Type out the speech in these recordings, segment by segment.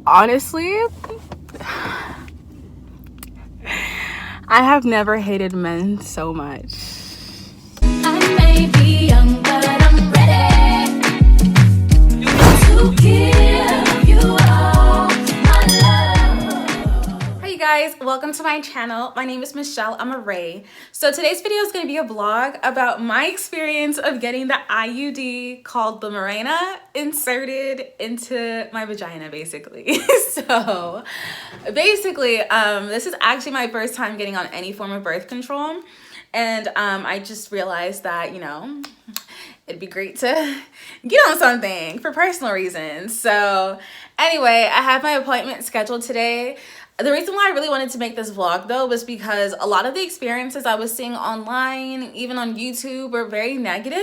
Honestly, I have never hated men so much. I may be young, but I'm ready to give you all my love. Hi you guys, welcome to my channel. My name is Michelle Amoré. So today's video is going to be a vlog about my experience of getting the IUD called the Mirena inserted into my vagina, basically. So basically, this is actually my first time getting on any form of birth control. And I just realized that, it'd be great to get on something for personal reasons. So anyway, I have my appointment scheduled today. The reason why I really wanted to make this vlog though was because a lot of the experiences I was seeing online, even on YouTube, were very negative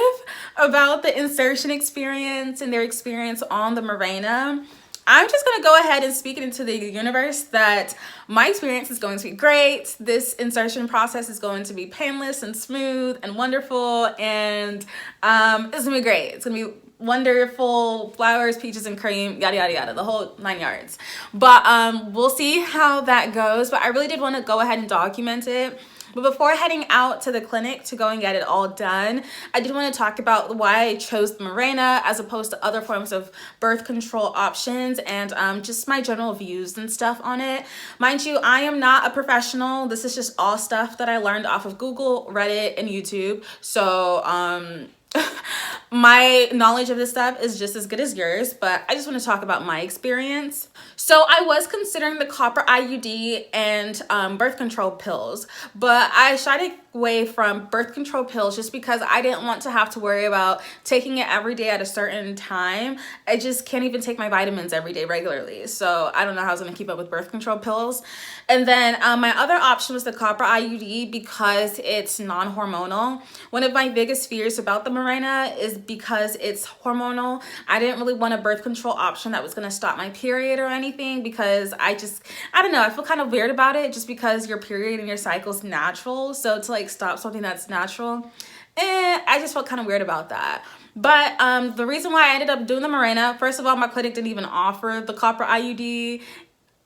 about the insertion experience and their experience on the Mirena. I'm just going to go ahead and speak it into the universe that my experience is going to be great. This insertion process is going to be painless and smooth and wonderful, and it's going to be great. It's going to be wonderful, flowers, peaches, and cream, yada, yada, yada, the whole 9 yards. But we'll see how that goes. But I really did want to go ahead and document it. But before heading out to the clinic to go and get it all done, I did want to talk about why I chose the Mirena as opposed to other forms of birth control options, and just my general views and stuff on it. Mind you, I am not a professional. This is just all stuff that I learned off of Google, Reddit, and YouTube. So my knowledge of this stuff is just as good as yours, but I just want to talk about my experience. So I was considering the copper IUD and birth control pills, but I shied away from birth control pills just because I didn't want to have to worry about taking it every day at a certain time. I just can't even take my vitamins every day regularly, so I don't know how I was going to keep up with birth control pills. And then my other option was the copper IUD because it's non-hormonal. One of my biggest fears about the Mirena is because it's hormonal. I didn't really want a birth control option that was going to stop my period or anything, because I don't know, I feel kind of weird about it just because your period and your cycle is natural. So to like stop something that's natural, I just felt kind of weird about that. But the reason why I ended up doing the Mirena, first of all, my clinic didn't even offer the copper IUD.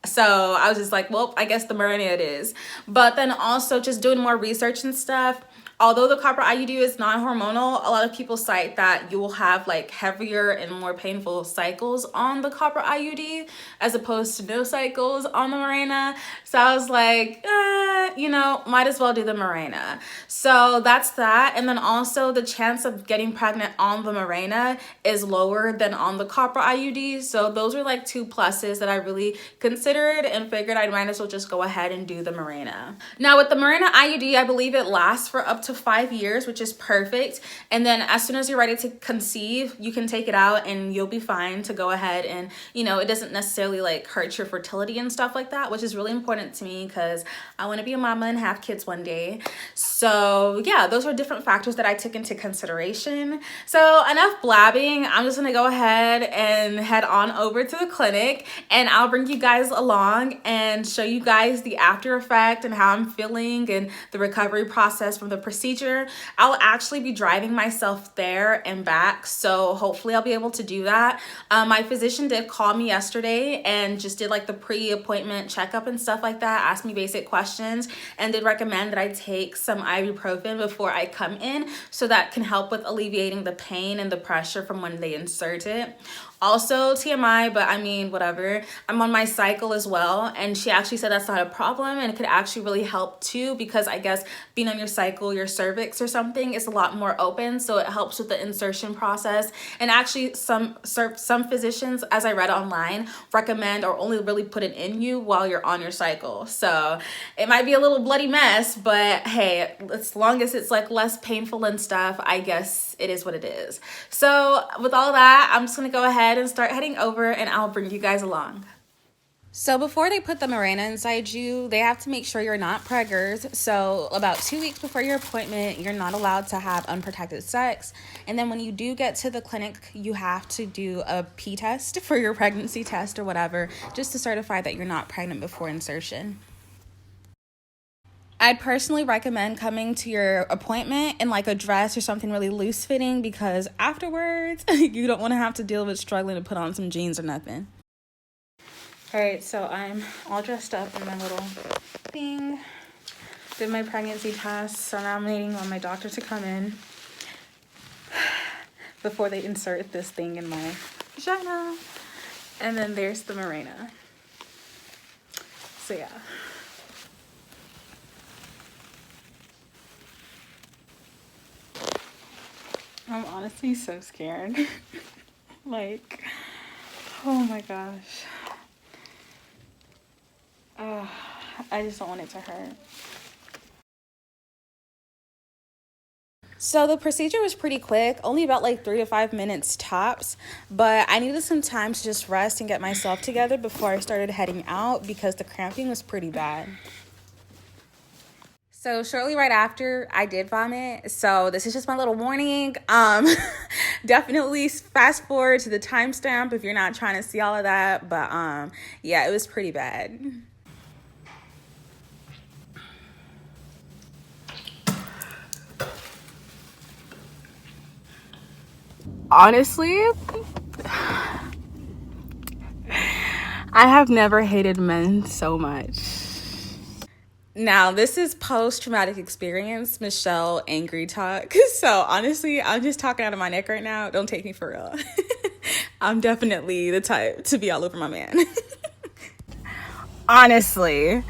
So I was just like, well, I guess the Mirena it is. But then also just doing more research and stuff. Although the copper IUD is non-hormonal, a lot of people cite that you will have like heavier and more painful cycles on the copper IUD as opposed to no cycles on the Mirena. So I was like, might as well do the Mirena. So that's that. And then also the chance of getting pregnant on the Mirena is lower than on the copper IUD. So those are like two pluses that I really considered and figured I might as well just go ahead and do the Mirena. Now with the Mirena IUD, I believe it lasts for up to 5 years, which is perfect. And then as soon as you're ready to conceive, you can take it out and you'll be fine to go ahead and, it doesn't necessarily like hurt your fertility and stuff like that, which is really important to me because I want to be a mama and have kids one day. So yeah, those were different factors that I took into consideration. So enough blabbing. I'm just going to go ahead and head on over to the clinic, and I'll bring you guys along and show you guys the after effect and how I'm feeling and the recovery process from the procedure. I'll actually be driving myself there and back, so hopefully I'll be able to do that. My physician did call me yesterday and just did like the pre-appointment checkup and stuff like that, asked me basic questions, and did recommend that I take some ibuprofen before I come in, so that can help with alleviating the pain and the pressure from when they insert it. Also, TMI, but I mean, whatever. I'm on my cycle as well, and she actually said that's not a problem, and it could actually really help too, because I guess being on your cycle, your cervix or something is a lot more open, so it helps with the insertion process. And actually, some physicians, as I read online, recommend or only really put it in you while you're on your cycle. So it might be a little bloody mess, but hey, as long as it's like less painful and stuff, I guess it is what it is. So with all that, I'm just gonna go ahead and start heading over, and I'll bring you guys along. So before they put the Mirena inside you, they have to make sure you're not preggers. So about 2 weeks before your appointment, you're not allowed to have unprotected sex. And then when you do get to the clinic, you have to do a pee test for your pregnancy test or whatever, just to certify that you're not pregnant before insertion. I'd personally recommend coming to your appointment in like a dress or something really loose fitting, because afterwards you don't want to have to deal with struggling to put on some jeans or nothing. All right, so I'm all dressed up in my little thing. Did my pregnancy test, so now I'm waiting on my doctor to come in before they insert this thing in my vagina. And then there's the Mirena. So yeah. I'm honestly so scared. Like, oh my gosh. I just don't want it to hurt. So the procedure was pretty quick, only about like 3 to 5 minutes tops, but I needed some time to just rest and get myself together before I started heading out because the cramping was pretty bad. So shortly right after, I did vomit. So this is just my little warning. Definitely fast forward to the timestamp if you're not trying to see all of that. But yeah, it was pretty bad. Honestly, I have never hated men so much. Now, this is post-traumatic experience, Michelle angry talk. So honestly, I'm just talking out of my neck right now. Don't take me for real. I'm definitely the type to be all over my man. Honestly,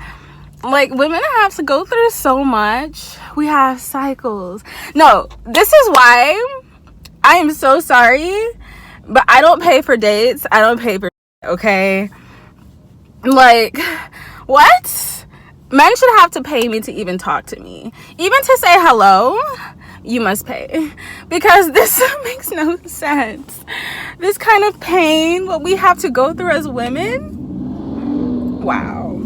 like, women have to go through so much. We have cycles. No, this is why I am so sorry, but I don't pay for dates. I don't pay for, okay? Like, what? Men should have to pay me to even talk to me. Even to say hello, you must pay. Because this makes no sense. This kind of pain, what we have to go through as women, wow.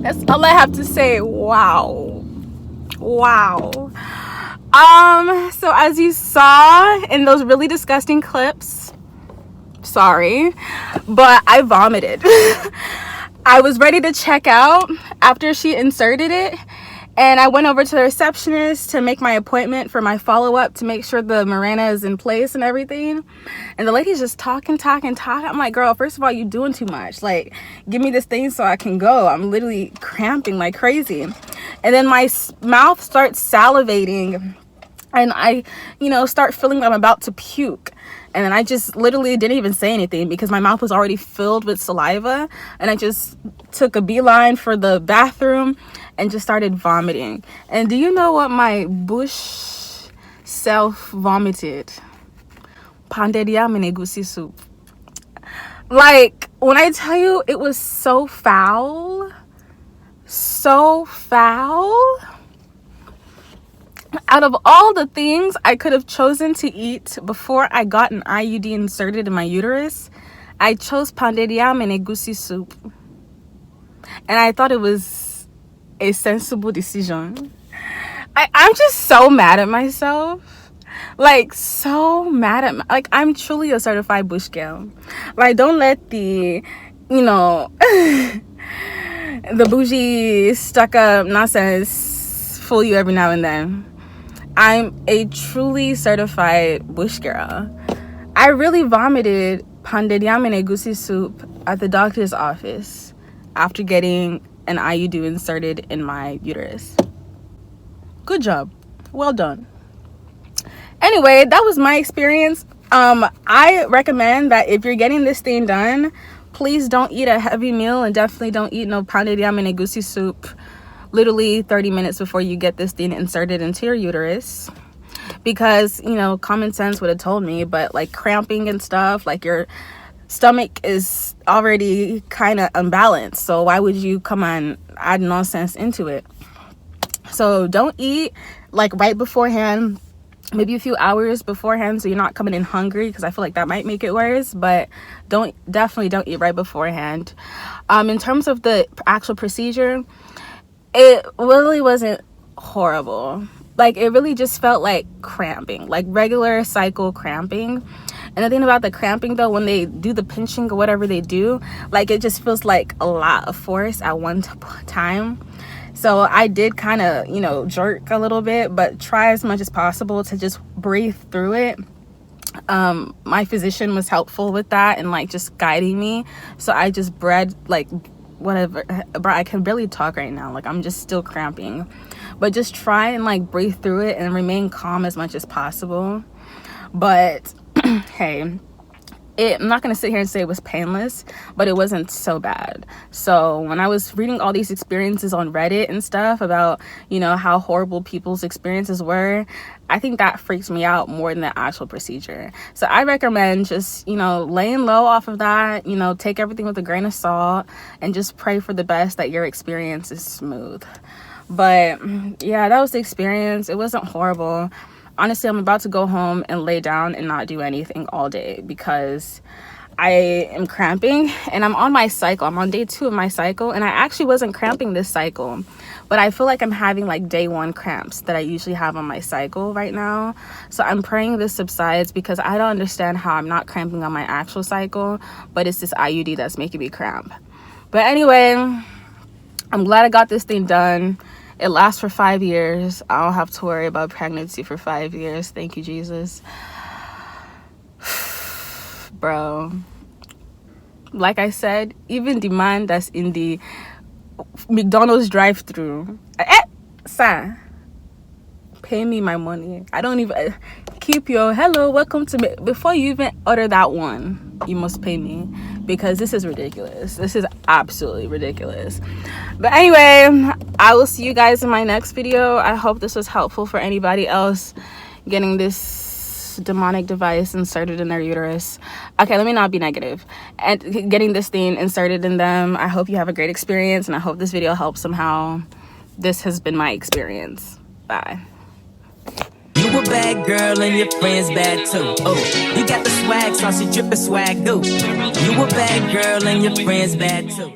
That's all I have to say. Wow. So as you saw in those really disgusting clips, sorry, but I vomited. I was ready to check out after she inserted it, and I went over to the receptionist to make my appointment for my follow-up to make sure the Mirena is in place and everything. And the lady's just talking. I'm like, girl, first of all, you doing too much. Like, give me this thing so I can go. I'm literally cramping like crazy. And then my mouth starts salivating, and I, start feeling like I'm about to puke. And then I just literally didn't even say anything because my mouth was already filled with saliva. And I just took a beeline for the bathroom and just started vomiting. And do you know what my bush self vomited? Panderia menegusi soup. Like, when I tell you, it was so foul. So foul. Out of all the things I could have chosen to eat before I got an IUD inserted in my uterus, I chose panderia menegusi soup. And I thought it was a sensible decision. I'm just so mad at myself. Like, so mad at like, I'm truly a certified bush girl. Like, don't let the, the bougie, stuck up nonsense fool you every now and then. I'm a truly certified bush girl. I really vomited panderia menegusi soup at the doctor's office after getting an IUD inserted in my uterus. Good job. Well done. Anyway, that was my experience. I recommend that if you're getting this thing done, please don't eat a heavy meal and definitely don't eat no panderia menegusi soup literally 30 minutes before you get this thing inserted into your uterus, because common sense would have told me, but like cramping and stuff, like your stomach is already kind of unbalanced, so why would you come on add nonsense into it? So don't eat like right beforehand, maybe a few hours beforehand, so you're not coming in hungry, because I feel like that might make it worse. But definitely don't eat right beforehand. In terms of the actual procedure, it really wasn't horrible. Like, it really just felt like cramping, like regular cycle cramping. And the thing about the cramping, though, when they do the pinching or whatever they do, like, it just feels like a lot of force at one time. So I did kind of, jerk a little bit, but try as much as possible to just breathe through it. My physician was helpful with that and like just guiding me. So I just bred like whatever, bro, I can barely talk right now, like I'm just still cramping, but just try and like breathe through it and remain calm as much as possible. But hey, I'm not going to sit here and say it was painless, but it wasn't so bad. So when I was reading all these experiences on Reddit and stuff about, you know, how horrible people's experiences were, I think that freaks me out more than the actual procedure. So I recommend just, you know, laying low off of that, you know, take everything with a grain of salt and just pray for the best that your experience is smooth. But yeah, that was the experience. It wasn't horrible. Honestly, I'm about to go home and lay down and not do anything all day because I am cramping and I'm on my cycle. I'm on day 2 of my cycle, and I actually wasn't cramping this cycle, but I feel like I'm having like day 1 cramps that I usually have on my cycle right now. So I'm praying this subsides because I don't understand how I'm not cramping on my actual cycle, but it's this IUD that's making me cramp. But anyway, I'm glad I got this thing done. It lasts for 5 years. I don't have to worry about pregnancy for 5 years. Thank you, Jesus. Bro, like I said, even the man that's in the McDonald's drive-thru, sir, pay me my money. I don't even keep your hello, welcome to me. Before you even order that one, you must pay me, because this is ridiculous. This is absolutely ridiculous. But anyway, I will see you guys in my next video. I hope this was helpful for anybody else getting this demonic device inserted in their uterus. Okay, let me not be negative. And getting this thing inserted in them. I hope you have a great experience, and I hope this video helps somehow. This has been my experience. Bye. You a bad girl and your friends bad too. Oh, you got the swag, saucy drippin' swag, do. You a bad girl and your friends bad too.